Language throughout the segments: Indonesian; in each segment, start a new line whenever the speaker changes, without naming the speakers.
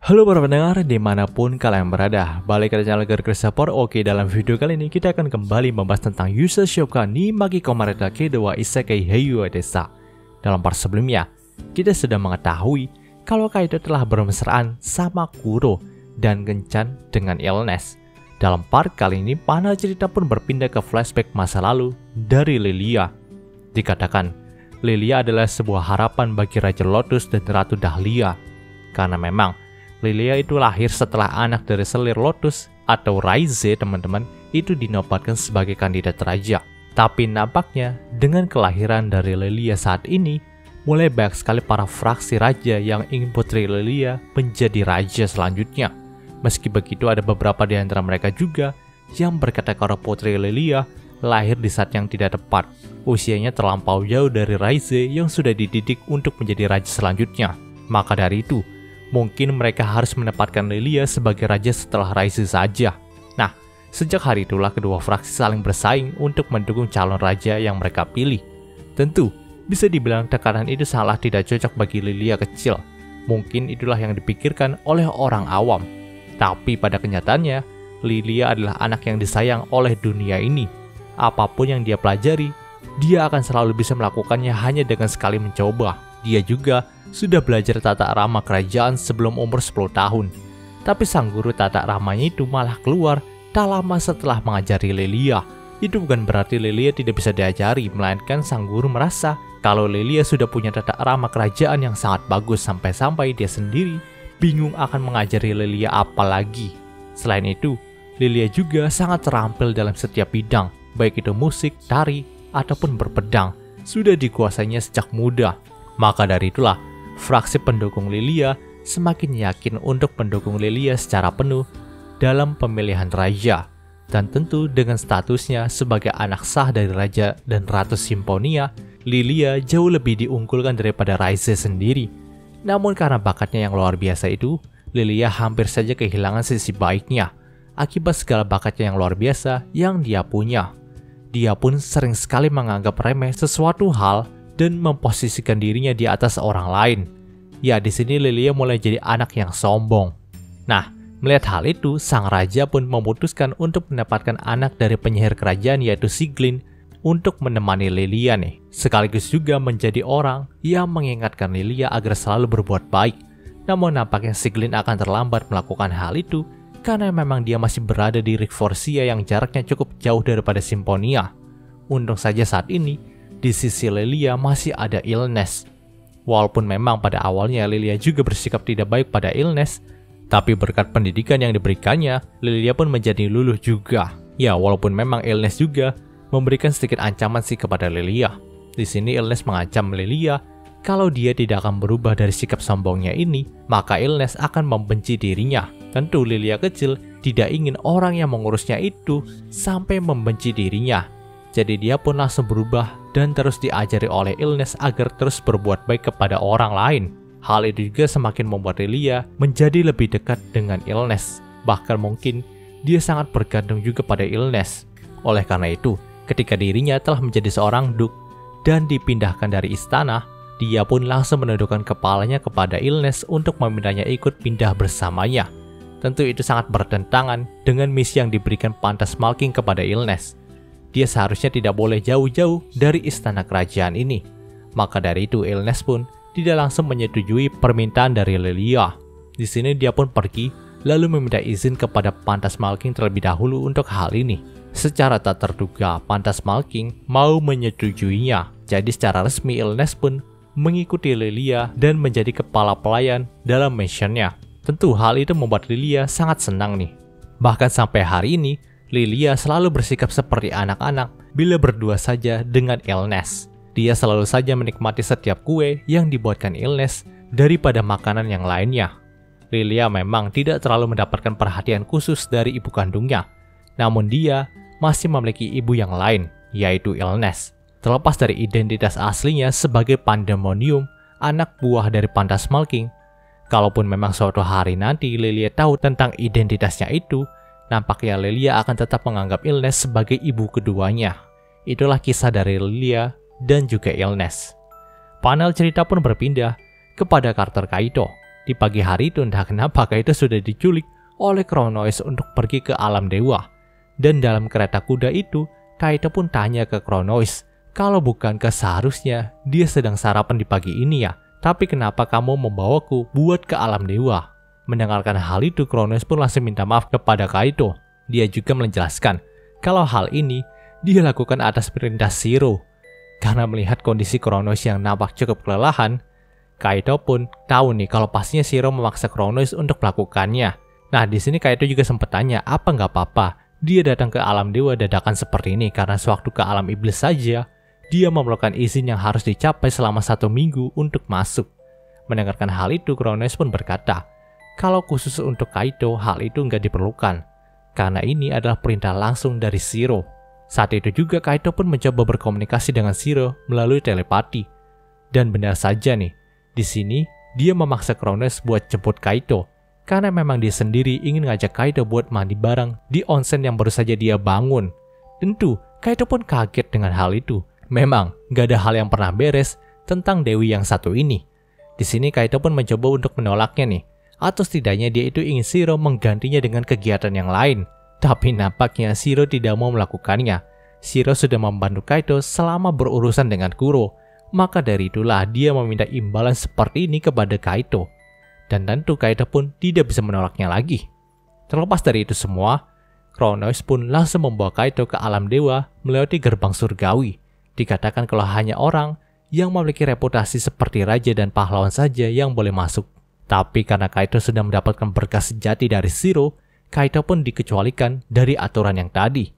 Halo para pendengar dimanapun kalian berada, balik ke channel Garger Support. Oke, dalam video kali ini kita akan kembali membahas tentang Yusa Shoka ni Maki Komareta Kedewa Isekai Heiwa Desa. Dalam part sebelumnya, kita sudah mengetahui kalau Kaido telah bermesraan sama Kuro dan kencan dengan Illness. Dalam part kali ini, panel cerita pun berpindah ke flashback masa lalu dari Lilia. Dikatakan, Lilia adalah sebuah harapan bagi Raja Lotus dan Ratu Dahlia, karena memang Lilia itu lahir setelah anak dari selir Lotus atau Raize teman-teman itu dinobatkan sebagai kandidat raja. Tapi nampaknya dengan kelahiran dari Lilia saat ini, mulai banyak sekali para fraksi raja yang ingin putri Lilia menjadi raja selanjutnya. Meski begitu, ada beberapa di antara mereka juga yang berkata kalau putri Lilia lahir di saat yang tidak tepat. Usianya terlampau jauh dari Raize yang sudah dididik untuk menjadi raja selanjutnya. Maka dari itu, mungkin mereka harus menempatkan Lilia sebagai raja setelah Raize saja. Nah, sejak hari itulah kedua fraksi saling bersaing untuk mendukung calon raja yang mereka pilih. Tentu, bisa dibilang tekanan itu salah tidak cocok bagi Lilia kecil. Mungkin itulah yang dipikirkan oleh orang awam. Tapi pada kenyataannya, Lilia adalah anak yang disayang oleh dunia ini. Apapun yang dia pelajari, dia akan selalu bisa melakukannya hanya dengan sekali mencoba. Dia juga sudah belajar tata rama kerajaan sebelum umur 10 tahun. Tapi sang guru tata ramanya itu malah keluar tak lama setelah mengajari Lilia. Itu bukan berarti Lilia tidak bisa diajari, melainkan sang guru merasa kalau Lilia sudah punya tata rama kerajaan yang sangat bagus sampai-sampai dia sendiri bingung akan mengajari Lilia apa lagi. Selain itu, Lilia juga sangat terampil dalam setiap bidang, baik itu musik, tari, ataupun berpedang. Sudah dikuasainya sejak muda. Maka dari itulah, fraksi pendukung Lilia semakin yakin untuk mendukung Lilia secara penuh dalam pemilihan raja. Dan tentu dengan statusnya sebagai anak sah dari Raja dan Ratu Simfonia, Lilia jauh lebih diunggulkan daripada Raize sendiri. Namun karena bakatnya yang luar biasa itu, Lilia hampir saja kehilangan sisi baiknya akibat segala bakatnya yang luar biasa yang dia punya. Dia pun sering sekali menganggap remeh sesuatu hal dan memposisikan dirinya di atas orang lain. Ya, di sini Lilia mulai jadi anak yang sombong. Nah, melihat hal itu, sang raja pun memutuskan untuk mendapatkan anak dari penyihir kerajaan yaitu Siglin untuk menemani Lilia nih. Sekaligus juga menjadi orang yang mengingatkan Lilia agar selalu berbuat baik. Namun nampaknya Siglin akan terlambat melakukan hal itu karena memang dia masih berada di Rikforsia yang jaraknya cukup jauh daripada Simfonia. Untung saja saat ini, di sisi Lilia masih ada Illness. Walaupun memang pada awalnya Lilia juga bersikap tidak baik pada Illness, tapi berkat pendidikan yang diberikannya, Lilia pun menjadi luluh juga. Ya, walaupun memang Illness juga memberikan sedikit ancaman sih kepada Lilia. Di sini Illness mengancam Lilia kalau dia tidak akan berubah dari sikap sombongnya ini, maka Illness akan membenci dirinya. Tentu Lilia kecil tidak ingin orang yang mengurusnya itu sampai membenci dirinya. Jadi dia pun langsung berubah dan terus diajari oleh Illness agar terus berbuat baik kepada orang lain. Hal itu juga semakin membuat Lilia menjadi lebih dekat dengan Illness. Bahkan mungkin dia sangat bergantung juga pada Illness. Oleh karena itu, ketika dirinya telah menjadi seorang duk dan dipindahkan dari istana, dia pun langsung menundukkan kepalanya kepada Illness untuk memintanya ikut pindah bersamanya. Tentu itu sangat bertentangan dengan misi yang diberikan Phantasmalking kepada Illness. Dia seharusnya tidak boleh jauh-jauh dari istana kerajaan ini. Maka dari itu Illness pun tidak langsung menyetujui permintaan dari Lilia. Di sini dia pun pergi lalu meminta izin kepada Phantasmalking terlebih dahulu untuk hal ini. Secara tak terduga Phantasmalking mau menyetujuinya. Jadi secara resmi Illness pun mengikuti Lilia dan menjadi kepala pelayan dalam missionnya. Tentu hal itu membuat Lilia sangat senang nih. Bahkan sampai hari ini Lilia selalu bersikap seperti anak-anak bila berdua saja dengan Illness. Dia selalu saja menikmati setiap kue yang dibuatkan Illness daripada makanan yang lainnya. Lilia memang tidak terlalu mendapatkan perhatian khusus dari ibu kandungnya. Namun dia masih memiliki ibu yang lain, yaitu Illness. Terlepas dari identitas aslinya sebagai Pandemonium, anak buah dari Phantasmalking, kalaupun memang suatu hari nanti Lilia tahu tentang identitasnya itu, nampaknya Lilia akan tetap menganggap Illness sebagai ibu keduanya. Itulah kisah dari Lilia dan juga Illness. Panel cerita pun berpindah kepada karakter Kaido. Di pagi hari itu entah kenapa Kaito sudah diculik oleh Chronois untuk pergi ke alam dewa. Dan dalam kereta kuda itu, Kaito pun tanya ke Chronois, kalau bukankah seharusnya dia sedang sarapan di pagi ini ya? Tapi kenapa kamu membawaku buat ke alam dewa? Mendengarkan hal itu, Chronois pun langsung minta maaf kepada Kaito. Dia juga menjelaskan kalau hal ini dia lakukan atas perintah Shiro. Karena melihat kondisi Chronois yang nampak cukup kelelahan, Kaito pun tahu nih kalau pastinya Shiro memaksa Chronois untuk melakukannya. Nah, di sini Kaito juga sempat tanya, apa nggak apa-apa dia datang ke alam dewa dadakan seperti ini karena sewaktu ke alam iblis saja, dia memerlukan izin yang harus dicapai selama 1 minggu untuk masuk. Mendengarkan hal itu, Chronois pun berkata, kalau khusus untuk Kaito, hal itu nggak diperlukan, karena ini adalah perintah langsung dari Shiro. Saat itu juga Kaito pun mencoba berkomunikasi dengan Shiro melalui telepati. Dan benar saja nih, di sini dia memaksa Chronois buat jemput Kaito, karena memang dia sendiri ingin ngajak Kaito buat mandi bareng di onsen yang baru saja dia bangun. Tentu, Kaito pun kaget dengan hal itu. Memang, gak ada hal yang pernah beres tentang Dewi yang satu ini. Di sini Kaito pun mencoba untuk menolaknya nih, atau setidaknya dia itu ingin Shiro menggantinya dengan kegiatan yang lain. Tapi nampaknya Shiro tidak mau melakukannya. Shiro sudah membantu Kaito selama berurusan dengan Kuro. Maka dari itulah dia meminta imbalan seperti ini kepada Kaito. Dan tentu Kaito pun tidak bisa menolaknya lagi. Terlepas dari itu semua, Chronois pun langsung membawa Kaito ke alam dewa melewati gerbang surgawi. Dikatakan kalau hanya orang yang memiliki reputasi seperti raja dan pahlawan saja yang boleh masuk. Tapi karena Kaito sudah mendapatkan berkas sejati dari Shiro, Kaito pun dikecualikan dari aturan yang tadi.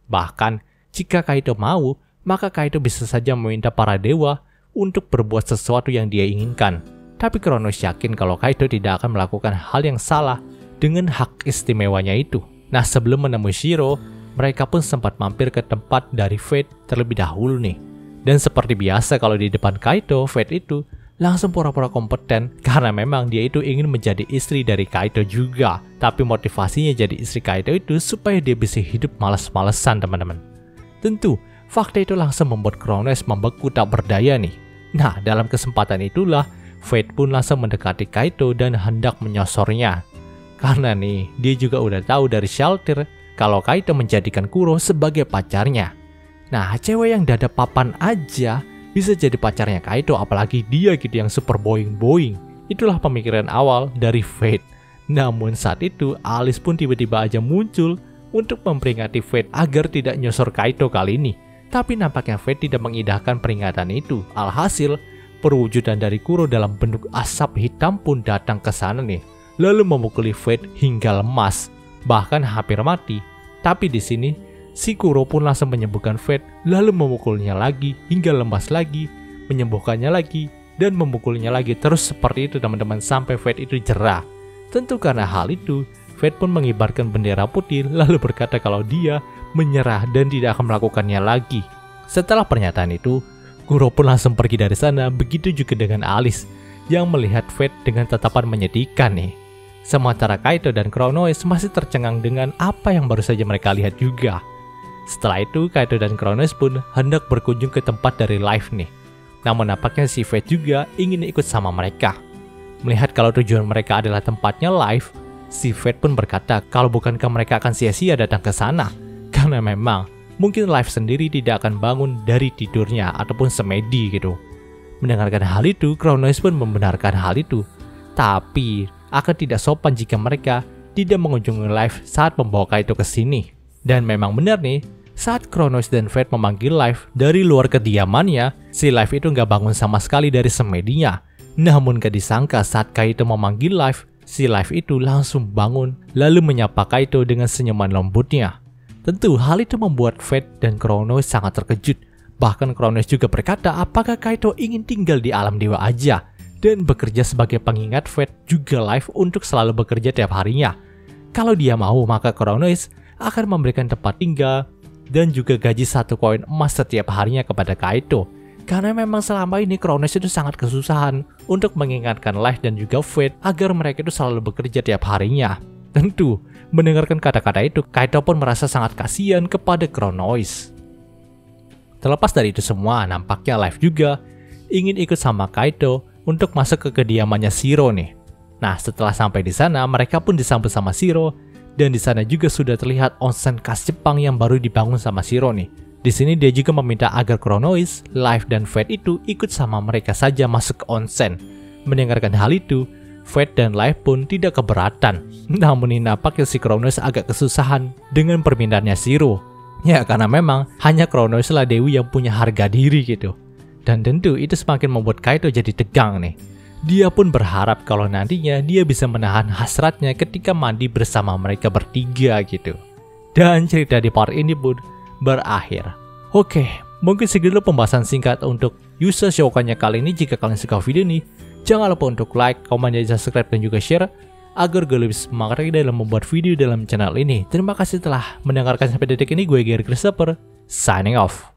Bahkan, jika Kaito mau, maka Kaito bisa saja meminta para dewa untuk berbuat sesuatu yang dia inginkan. Tapi Chronois yakin kalau Kaito tidak akan melakukan hal yang salah dengan hak istimewanya itu. Nah, sebelum menemui Shiro, mereka pun sempat mampir ke tempat dari Fate terlebih dahulu nih. Dan seperti biasa kalau di depan Kaito, Fate itu langsung pura-pura kompeten karena memang dia itu ingin menjadi istri dari Kaito juga. Tapi motivasinya jadi istri Kaito itu supaya dia bisa hidup malas-malesan, teman-teman. Tentu, fakta itu langsung membuat Chronois membeku tak berdaya nih. Nah, dalam kesempatan itulah, Fate pun langsung mendekati Kaito dan hendak menyosornya. Karena nih, dia juga udah tahu dari Shelter kalau Kaito menjadikan Kuro sebagai pacarnya. Nah, cewek yang dada papan aja bisa jadi pacarnya Kaito, apalagi dia gitu yang super boing-boing. Itulah pemikiran awal dari Fate. Namun saat itu, Alice pun tiba-tiba aja muncul untuk memperingati Fate agar tidak nyosor Kaito kali ini. Tapi nampaknya Fate tidak mengindahkan peringatan itu. Alhasil, perwujudan dari Kuro dalam bentuk asap hitam pun datang ke sana nih, lalu memukuli Fate hingga lemas, bahkan hampir mati. Tapi di sini, si Kuro pun langsung menyembuhkan Fate, lalu memukulnya lagi hingga lemas lagi, menyembuhkannya lagi, dan memukulnya lagi. Terus seperti itu teman-teman sampai Fate itu jerah. Tentu karena hal itu, Fate pun mengibarkan bendera putih lalu berkata kalau dia menyerah dan tidak akan melakukannya lagi. Setelah pernyataan itu, Kuro pun langsung pergi dari sana, begitu juga dengan Alice yang melihat Fate dengan tatapan menyedihkan nih. Sementara Kaito dan Chronois masih tercengang dengan apa yang baru saja mereka lihat juga. Setelah itu, Kaito dan Chronois pun hendak berkunjung ke tempat dari Life nih. Namun nampaknya si Fate juga ingin ikut sama mereka. Melihat kalau tujuan mereka adalah tempatnya Life, si Fate pun berkata kalau bukankah mereka akan sia-sia datang ke sana. Karena memang mungkin Life sendiri tidak akan bangun dari tidurnya ataupun semedi gitu. Mendengarkan hal itu, Chronois pun membenarkan hal itu. Tapi akan tidak sopan jika mereka tidak mengunjungi Life saat membawa Kaito ke sini. Dan memang benar nih, saat Chronois dan Fate memanggil Life dari luar kediamannya, si Life itu nggak bangun sama sekali dari semedinya. Namun gak disangka saat Kaito memanggil Life, si Life itu langsung bangun lalu menyapa Kaito dengan senyuman lembutnya. Tentu hal itu membuat Fate dan Chronois sangat terkejut. Bahkan Chronois juga berkata apakah Kaito ingin tinggal di alam dewa aja dan bekerja sebagai pengingat Fate juga Life untuk selalu bekerja tiap harinya. Kalau dia mau, maka Chronois akan memberikan tempat tinggal dan juga gaji 1 koin emas setiap harinya kepada Kaito. Karena memang selama ini Chronois itu sangat kesusahan untuk mengingatkan Life dan juga Fate agar mereka itu selalu bekerja tiap harinya. Tentu, mendengarkan kata-kata itu, Kaito pun merasa sangat kasihan kepada Chronois. Terlepas dari itu semua, nampaknya Life juga ingin ikut sama Kaito untuk masuk ke kediamannya Shiro nih. Nah, setelah sampai di sana, mereka pun disambut sama Shiro, dan di sana juga sudah terlihat onsen khas Jepang yang baru dibangun sama Shiro nih. Di sini dia juga meminta agar Chronois, Life, dan Fate itu ikut sama mereka saja masuk ke onsen. Mendengarkan hal itu, Fate dan Life pun tidak keberatan. Namun ini nampaknya si Chronois agak kesusahan dengan permintaannya Shiro. Ya, karena memang hanya Chronois lah dewi yang punya harga diri gitu. Dan tentu itu semakin membuat Kaito jadi tegang nih. Dia pun berharap kalau nantinya dia bisa menahan hasratnya ketika mandi bersama mereka bertiga gitu. Dan cerita di part ini pun berakhir. Oke, mungkin segitu pembahasan singkat untuk Yusa Shokan-nya kali ini. Jika kalian suka video ini, jangan lupa untuk like, komen, dan subscribe, dan juga share agar gue lebih semangat lagi dalam membuat video dalam channel ini. Terima kasih telah mendengarkan sampai detik ini. Gue Gary Christopher, signing off.